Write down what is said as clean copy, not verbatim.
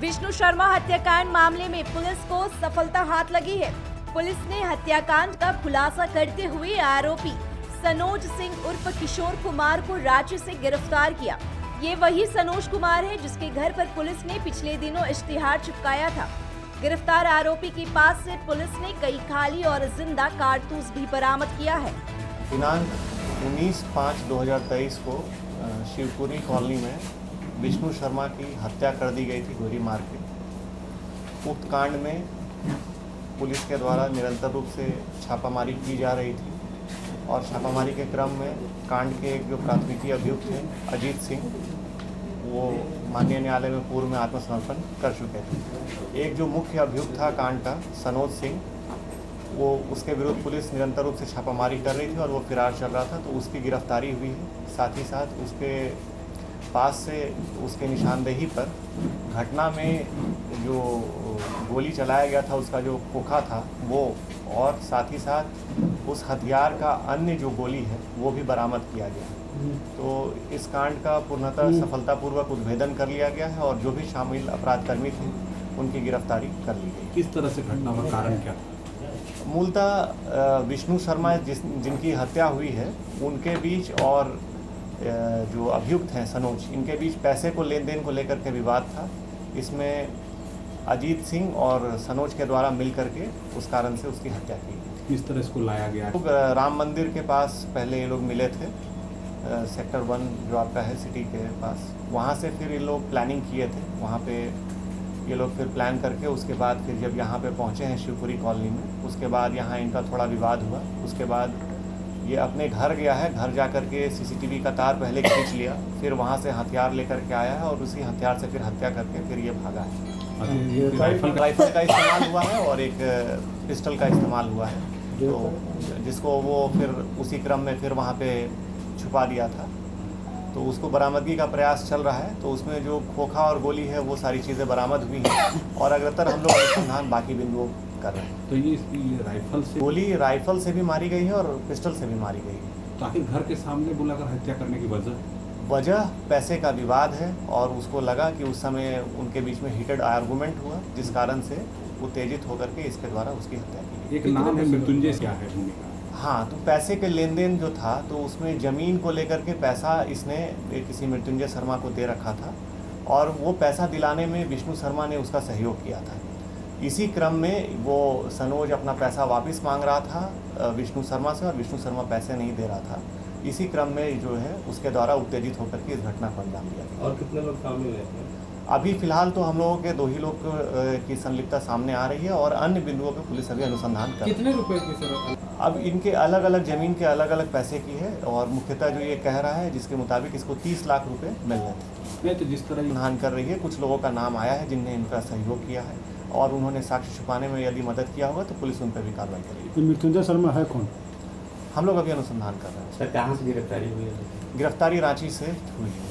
विष्णु शर्मा हत्याकांड मामले में पुलिस को सफलता हाथ लगी है। पुलिस ने हत्याकांड का खुलासा करते हुए आरोपी सनोज सिंह उर्फ किशोर कुमार को रांची से गिरफ्तार किया। ये वही सनोज कुमार है जिसके घर पर पुलिस ने पिछले दिनों इश्तिहार चिपकाया था। गिरफ्तार आरोपी के पास से पुलिस ने कई खाली और जिंदा कारतूस भी बरामद किया है। दिनांक 19/5/2023 को शिवपुरी कॉलोनी में विष्णु शर्मा की हत्या कर दी गई थी गोली मार के। उक्त कांड में पुलिस के द्वारा निरंतर रूप से छापामारी की जा रही थी और छापामारी के क्रम में कांड के एक जो प्राथमिकी अभियुक्त थे अजीत सिंह, वो माननीय न्यायालय में पूर्व में आत्मसमर्पण कर चुके थे। एक जो मुख्य अभियुक्त था कांड का सनोज सिंह, वो उसके विरुद्ध पुलिस निरंतर रूप से छापामारी कर रही थी और वो फरार चल रहा था, तो उसकी गिरफ्तारी हुई है। साथ ही साथ उसके पास से उसके निशानदेही पर घटना में जो गोली चलाया गया था उसका जो खोखा था वो, और साथ ही साथ उस हथियार का अन्य जो गोली है वो भी बरामद किया गया। तो इस कांड का पूर्णतः सफलतापूर्वक उद्भेदन कर लिया गया है और जो भी शामिल अपराधकर्मी थे उनकी गिरफ्तारी कर ली गई। किस तरह से घटना का कारण क्या था? मूलतः विष्णु शर्मा जिनकी हत्या हुई है उनके बीच और जो अभियुक्त हैं सनोज, इनके बीच पैसे को लेन देन को लेकर के विवाद था। इसमें अजीत सिंह और सनोज के द्वारा मिल करके उस कारण से उसकी हत्या की। किस तरह इसको लाया गया? लोग राम मंदिर के पास पहले ये लोग मिले थे, सेक्टर 1 जो आपका है सिटी के पास, वहाँ से फिर ये लोग प्लानिंग किए थे। वहाँ पे ये लोग फिर प्लान करके उसके बाद फिर जब यहाँ पे पहुँचे हैं शिवपुरी कॉलोनी में, उसके बाद यहाँ इनका थोड़ा विवाद हुआ। उसके बाद ये अपने घर गया है, घर जा कर के सीसीटीवी का तार पहले खींच लिया, फिर वहाँ से हथियार लेकर के आया है और उसी हथियार से फिर हत्या करके फिर ये भागा है। राइफल का इस्तेमाल हुआ है और एक पिस्टल का इस्तेमाल हुआ है, तो जिसको वो फिर उसी क्रम में फिर वहाँ पे छुपा दिया था। तो उसको बरामदगी का प्रयास चल रहा है। तो उसमें जो खोखा और गोली है वो सारी चीज़ें बरामद हुई हैं और अग्रतर हम लोग अनुसंधान बाकी बिंदुओं कर रहे हैं। तो ये राइफल से गोली राइफल से भी मारी गई है और पिस्टल से भी मारी गई है। तो आखिर घर के सामने बुलाकर हत्या करने की वजह पैसे का विवाद है और उसको लगा कि उस समय उनके बीच में हीटेड आर्गूमेंट हुआ, जिस कारण से उत्तेजित होकर के इसके द्वारा उसकी हत्या की गई। एक नाम है मृत्युंजय, क्या है भूमिका? हाँ, तो पैसे के लेन देन जो था तो उसमें ज़मीन को लेकर के पैसा इसने किसी मृत्युंजय शर्मा को दे रखा था और वो पैसा दिलाने में विष्णु शर्मा ने उसका सहयोग किया था। इसी क्रम में वो सनोज अपना पैसा वापस मांग रहा था विष्णु शर्मा से और विष्णु शर्मा पैसे नहीं दे रहा था। इसी क्रम में जो है उसके द्वारा उत्तेजित होकर के इस घटना को अंजाम दिया गया। और कितने लोग शामिल हैं? अभी फिलहाल तो हम लोगों के 2 ही लोग की संलिप्तता सामने आ रही है और अन्य बिंदुओं पे पुलिस अभी अनुसंधान कर रही है। कितने रुपए की सर? अब इनके अलग अलग ज़मीन के अलग अलग पैसे की है और मुख्यतः जो ये कह रहा है जिसके मुताबिक इसको 30 लाख रुपए मिल रहे थे। नहीं, तो जिस तरह अनुसंधान कर रही है, कुछ लोगों का नाम आया है जिनने इनका सहयोग किया है और उन्होंने साक्ष्य छुपाने में यदि मदद किया होगा तो पुलिस उन पर भी कार्रवाई करेगी। मृत्युंजय शर्मा है कौन? हम लोग अभी अनुसंधान कर रहे हैं। सर कहाँ से गिरफ्तारी हुई है? गिरफ्तारी रांची से हुई है।